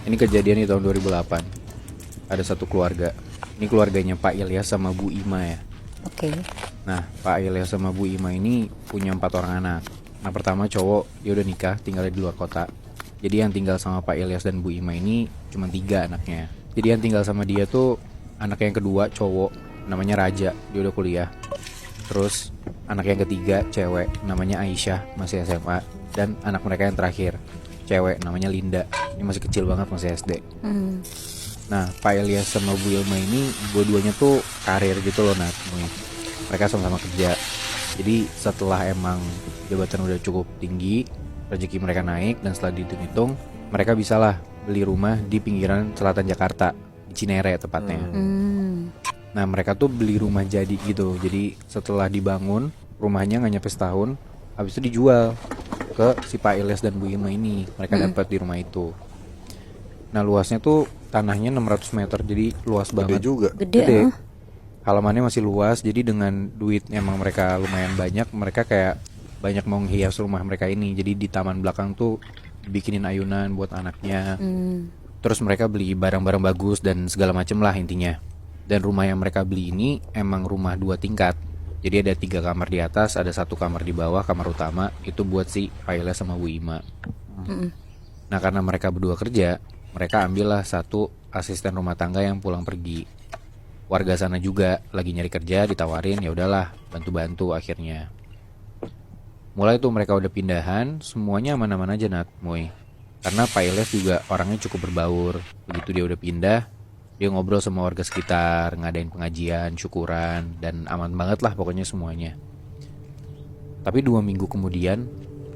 Ini kejadian di tahun 2008. Ada satu keluarga. Ini keluarganya Pak Ilyas sama Bu Ima ya. Oke. Nah, Pak Ilyas sama Bu Ima ini punya 4 orang anak. Nah, pertama cowok, dia udah nikah, tinggalnya di luar kota. Jadi yang tinggal sama Pak Ilyas dan Bu Ima ini cuma 3 anaknya. Jadi yang tinggal sama dia tuh anak yang kedua cowok, namanya Raja, dia udah kuliah. Terus anak yang ketiga cewek, namanya Aisyah, masih SMA. Dan anak mereka yang terakhir, cewek, namanya Linda. Ini masih kecil banget, masih SD. Nah, Pak Ilyas sama Bu Ilma ini dua-duanya tuh karir gitu loh, Nat. Mereka sama-sama kerja. Jadi setelah emang jabatan udah cukup tinggi, rezeki mereka naik, dan setelah dihitung-hitung, mereka bisalah beli rumah di pinggiran selatan Jakarta, di Cinere tepatnya. Nah, mereka tuh beli rumah jadi gitu. Jadi setelah dibangun, rumahnya nggak nyampe setahun, habis itu dijual ke si Pak Ilyas dan Bu Ilma ini. Mereka dapat di rumah itu. Nah, luasnya tuh tanahnya 600 meter, jadi luas banget. Gede juga. Gede. Halamannya masih luas, jadi dengan duit emang mereka lumayan banyak, mereka kayak banyak mau menghias rumah mereka ini. Jadi di taman belakang tuh bikinin ayunan buat anaknya. Terus mereka beli barang-barang bagus dan segala macem lah intinya. Dan rumah yang mereka beli ini emang rumah 2 tingkat. Jadi ada 3 kamar di atas, ada 1 kamar di bawah, kamar utama. Itu buat si Pak Ilyas sama Bu Ima. Nah, karena mereka berdua kerja, mereka ambillah 1 asisten rumah tangga yang pulang pergi. Warga sana juga lagi nyari kerja, ditawarin, ya udahlah, bantu-bantu akhirnya. Mulai tuh mereka udah pindahan, semuanya aman-aman aja, Nat, Moy. Karena Pak Ilyas juga orangnya cukup berbaur. Begitu dia udah pindah, dia ngobrol sama warga sekitar, ngadain pengajian, syukuran, dan aman banget lah pokoknya semuanya. Tapi 2 minggu kemudian,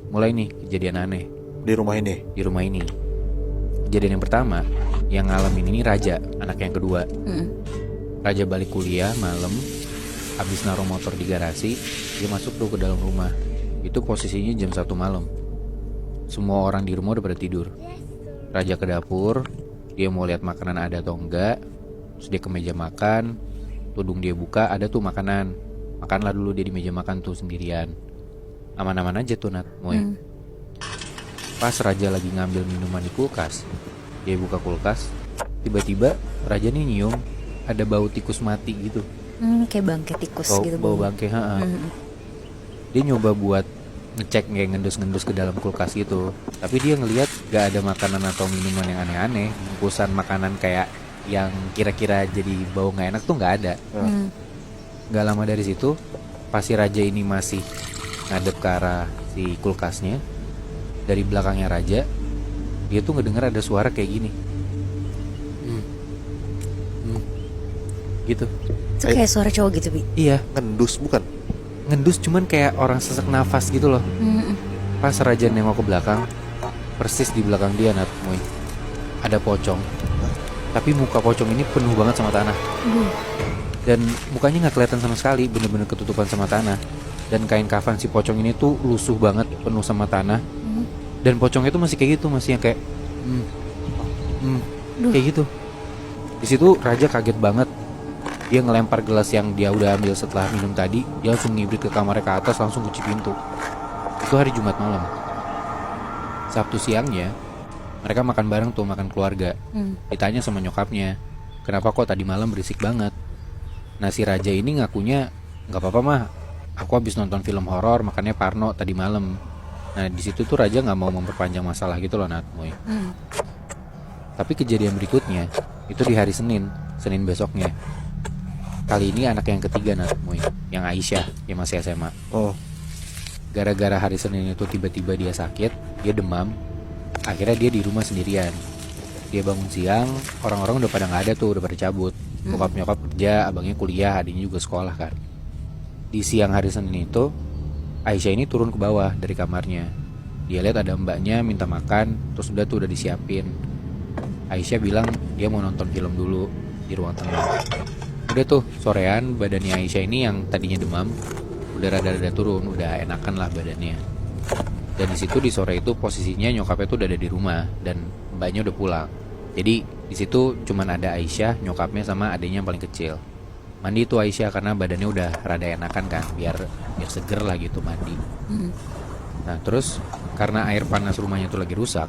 mulai nih kejadian aneh Di rumah ini. di rumah ini. Kejadian yang pertama, yang ngalamin ini Raja, anak yang kedua. Raja balik kuliah malam, habis naruh motor di garasi, dia masuk tuh ke dalam rumah. Itu posisinya jam 1 malam. Semua orang di rumah udah pada tidur. Raja ke dapur, dia mau lihat makanan ada atau enggak. Terus dia ke meja makan, tudung dia buka, ada tuh makanan. Makanlah dulu dia di meja makan tuh sendirian. Aman-aman aja tuh, Nat, Moy. Pas Raja lagi ngambil minuman di kulkas, dia buka kulkas, tiba-tiba Raja nih nyium ada bau tikus mati gitu. Kayak bangkai tikus gitu. Bau bangke, Dia nyoba buat ngecek kayak ngendus-ngendus ke dalam kulkas gitu. Tapi dia ngelihat gak ada makanan atau minuman yang aneh-aneh. Bungkusan makanan kayak yang kira-kira jadi bau gak enak tuh gak ada. Gak lama dari situ, pas si Raja ini masih ngadep ke arah si kulkasnya, dari belakangnya Raja, dia tuh ngedengar ada suara kayak gini. Gitu. Itu kayak suara cowok gitu, Bi. Iya, Ngendus bukan? ngendus cuman kayak orang sesak nafas gitu loh. Pas Raja nengok ke belakang, persis di belakang dia, Nat, Moy, ada pocong. Tapi muka pocong ini penuh banget sama tanah. Dan mukanya nggak kelihatan sama sekali, bener-bener ketutupan sama tanah. Dan kain kafan si pocong ini tuh lusuh banget, penuh sama tanah. Dan pocongnya tuh masih kayak gitu, masih yang kayak kayak gitu. Di situ Raja kaget banget. Dia ngelempar gelas yang dia udah ambil setelah minum tadi. Dia langsung ngibrit ke kamarnya ke atas, langsung kunci pintu. Itu hari Jumat malam. Sabtu siangnya mereka makan bareng tuh, makan keluarga. Ditanya sama nyokapnya, kenapa kok tadi malam berisik banget. Nah, si Raja ini ngakunya, nggak apa-apa mah, aku habis nonton film horor, makannya Parno tadi malam. Nah, di situ tuh Raja nggak mau memperpanjang masalah gitu loh, Nat, Moy. Tapi kejadian berikutnya itu di hari Senin besoknya. Kali ini anak yang ketiga, Nat, Moy, yang Aisyah, yang masih SMA. Gara-gara hari Senin itu tiba-tiba dia sakit, dia demam. Akhirnya dia di rumah sendirian. Dia bangun siang, orang-orang udah pada nggak ada tuh, udah pada cabut. Bokap nyokap kerja, abangnya kuliah, adiknya juga sekolah kan. Di siang hari Senin itu, Aisyah ini turun ke bawah dari kamarnya. Dia lihat ada mbaknya minta makan, terus udah tuh udah disiapin. Aisyah bilang dia mau nonton film dulu di ruang tengah. Udah tuh sorean, badannya Aisyah ini yang tadinya demam udah rada-rada turun, udah enakan lah badannya. Dan di situ di sore itu posisinya nyokapnya tuh udah ada di rumah dan mbaknya udah pulang. Jadi di situ cuman ada Aisyah, nyokapnya sama adiknya yang paling kecil. Mandi tuh Aisyah karena badannya udah rada enakan kan, biar seger lah gitu mandi. Nah terus karena air panas rumahnya tuh lagi rusak,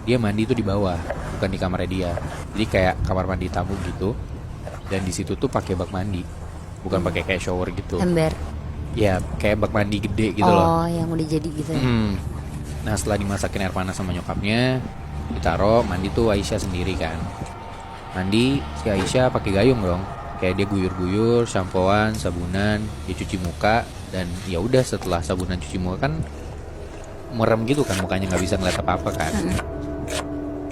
dia mandi tuh di bawah, bukan di kamarnya dia. Jadi kayak kamar mandi tamu gitu. Dan di situ tuh pakai bak mandi, bukan pakai kayak shower gitu. Ember. Ya kayak bak mandi gede gitu loh. Oh, yang udah jadi gitu ya. Nah setelah dimasakin air panas sama nyokapnya, ditaruh mandi tuh Aisyah sendiri kan. Mandi si Aisyah pakai gayung dong. Kayak dia guyur-guyur, shampoan, sabunan, dia cuci muka. Dan ya udah setelah sabunan cuci muka kan merem gitu kan, mukanya nggak bisa ngeliat apa-apa kan.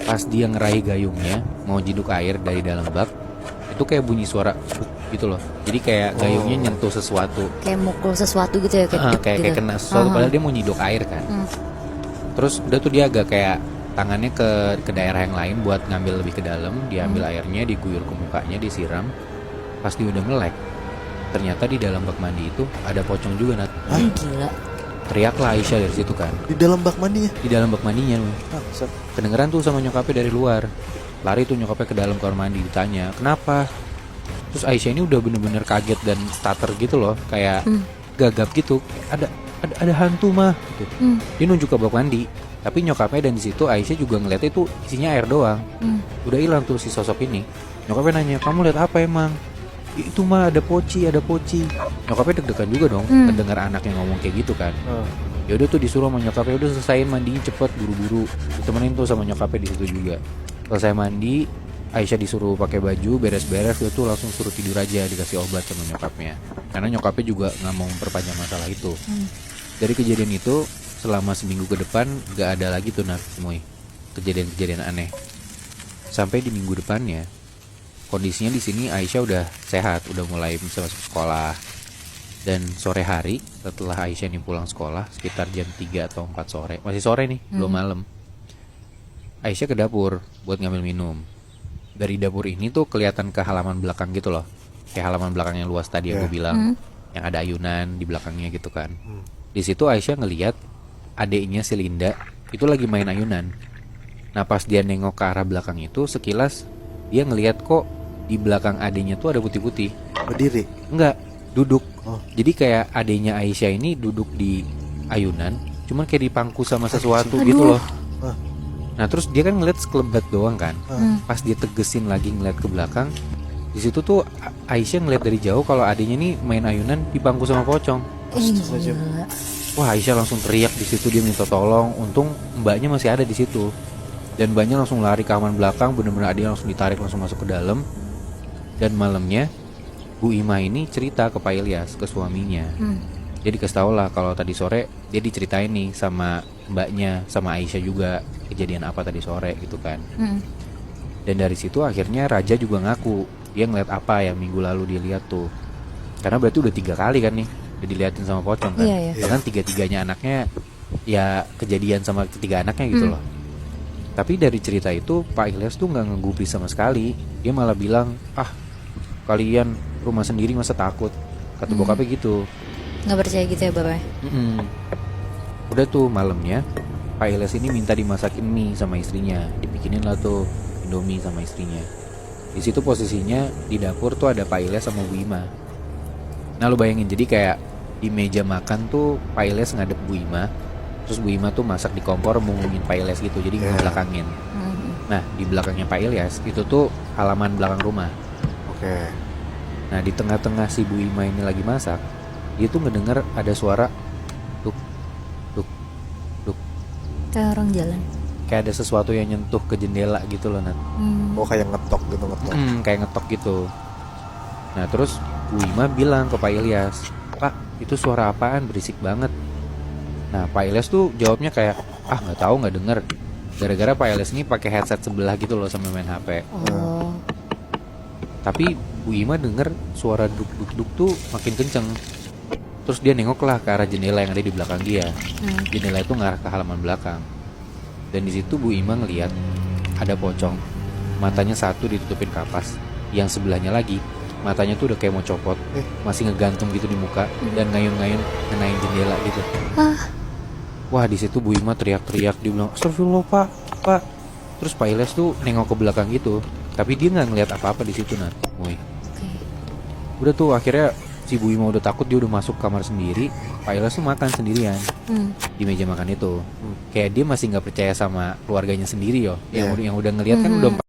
Pas dia ngeraih gayungnya mau jiduk air dari dalam bak, itu kayak bunyi suara gitu loh. Jadi kayak gayungnya nyentuh sesuatu. Kayak mukul sesuatu gitu ya, kayak dek Kayak gitu. kena sesuatu, padahal dia mau nyiduk air kan. Terus udah tuh dia agak kayak tangannya ke daerah yang lain buat ngambil lebih ke dalam. Dia ambil airnya, diguyur ke mukanya, disiram. Pas dia udah melek, ternyata di dalam bak mandi itu ada pocong juga, Nat. Gila. Teriaklah Aisyah dari situ kan. Di dalam bak mandinya. Di dalam bak mandinya loh. Bangsat. Kedengeran tuh sama nyokapnya dari luar. Lari tuh nyokapnya ke dalam kamar mandi, ditanya kenapa. Terus Aisyah ini udah bener-bener kaget dan stutter gitu loh, kayak gagap gitu. Ada hantu mah gitu. Dia nunjuk ke bak mandi, tapi nyokapnya dan di situ Aisyah juga ngeliat itu isinya air doang. Udah hilang tuh si sosok ini. Nyokapnya nanya, kamu lihat apa emang? Itu mah ada poci. Nyokapnya deg-degan juga dong mendengar anaknya ngomong kayak gitu kan. Ya udah tuh disuruh sama nyokapnya, udah selesain mandinya cepet, buru-buru. Ditemenin tuh sama nyokapnya di situ juga. Selesai mandi, Aisyah disuruh pakai baju, beres-beres, dia tuh langsung suruh tidur aja, dikasih obat sama nyokapnya. Karena nyokapnya juga nggak mau memperpanjang masalah itu. Dari kejadian itu, selama seminggu ke depan nggak ada lagi tuh Mui, kejadian-kejadian aneh. Sampai di minggu depannya, kondisinya di sini Aisyah udah sehat, udah mulai bisa masuk sekolah. Dan sore hari setelah Aisyah ini pulang sekolah, sekitar jam 3 atau 4 sore, masih sore nih, belum malam. Aisyah ke dapur buat ngambil minum. Dari dapur ini tuh kelihatan ke halaman belakang gitu loh. Kayak halaman belakang yang luas tadi aku bilang, yang ada ayunan di belakangnya gitu kan. Di situ Aisyah ngelihat adiknya si Linda itu lagi main ayunan. Nah pas dia nengok ke arah belakang itu, sekilas dia ngelihat kok di belakang adiknya tuh ada putih-putih. Berdiri. Enggak, duduk. Oh. Jadi kayak adiknya Aisyah ini duduk di ayunan, cuman kayak dipangku sama sesuatu gitu loh. Nah terus dia kan ngeliat sekelebat doang kan. Pas dia tegesin lagi ngeliat ke belakang, di situ tuh Aisyah ngeliat dari jauh kalau adiknya nih main ayunan dipangku sama pocong. Gila. Wah Aisyah langsung teriak di situ, dia minta tolong. Untung mbaknya masih ada di situ. Dan mbaknya langsung lari ke halaman belakang, bener-bener adiknya langsung ditarik langsung masuk ke dalam. Dan malamnya Bu Ima ini cerita ke Pak Ilyas, ke suaminya. Jadi kasih tau lah kalau tadi sore dia diceritain nih sama mbaknya, sama Aisyah juga kejadian apa tadi sore gitu kan. Dan dari situ akhirnya Raja juga ngaku dia ngeliat apa yang minggu lalu dia lihat tuh. Karena berarti udah 3 kali kan nih udah diliatin sama pocong kan. Iya. Bahkan 3-3-nya anaknya ya kejadian sama ketiga anaknya gitu loh. Tapi dari cerita itu Pak Ilyas tuh gak ngegubris sama sekali. Dia malah bilang, ah kalian rumah sendiri masa takut. Kata bokapnya gitu. Nggak percaya gitu ya bapaknya? Udah tuh malamnya Pak Ilyas ini minta dimasakin mie sama istrinya. Dibikinin lah tuh Indomie sama istrinya. Di situ posisinya di dapur tuh ada Pak Ilyas sama Bu Ima. Nah lu bayangin, jadi kayak di meja makan tuh Pak Ilyas ngadep Bu Ima, terus Bu Ima tuh masak di kompor ngomongin Pak Ilyas gitu, jadi ngebelakangin. Nah di belakangnya Pak Ilyas itu tuh halaman belakang rumah. Oke. Nah di tengah-tengah si Bu Ima ini lagi masak, dia tuh ngedenger ada suara duk duk duk, Kayak orang jalan. kayak ada sesuatu yang nyentuh ke jendela gitu loh Nat. Oh kayak ngetok gitu, ngetok. Kayak ngetok gitu. Nah terus Bu Ima bilang ke Pak Ilyas, Pak itu suara apaan, berisik banget. Nah Pak Ilyas tuh jawabnya kayak, ah nggak tahu, nggak denger. Gara-gara Pak Ilyas ini pakai headset sebelah gitu loh sambil main HP. Oh. Tapi Bu Ima denger suara duk-duk-duk tuh makin kenceng. Terus dia nengok lah ke arah jendela yang ada di belakang dia. Jendela itu ngarah ke halaman belakang. Dan di situ Bu Ima ngeliat ada pocong. Matanya satu ditutupin kapas, yang sebelahnya lagi matanya tuh udah kayak mau copot, masih ngegantung gitu di muka dan ngayun-ngayun ngenain jendela gitu. Wah di situ Bu Ima teriak-teriak, dia bilang astagfirullah pak. Terus Pak Ilyas tuh nengok ke belakang gitu, tapi dia nggak ngeliat apa-apa di situ Nat. Udah tuh akhirnya si Bu Ima udah takut, dia udah masuk kamar sendiri. Pak Ilyas tuh makan sendirian di meja makan itu. Kayak dia masih nggak percaya sama keluarganya sendiri yo. Yang udah ngelihat kan udah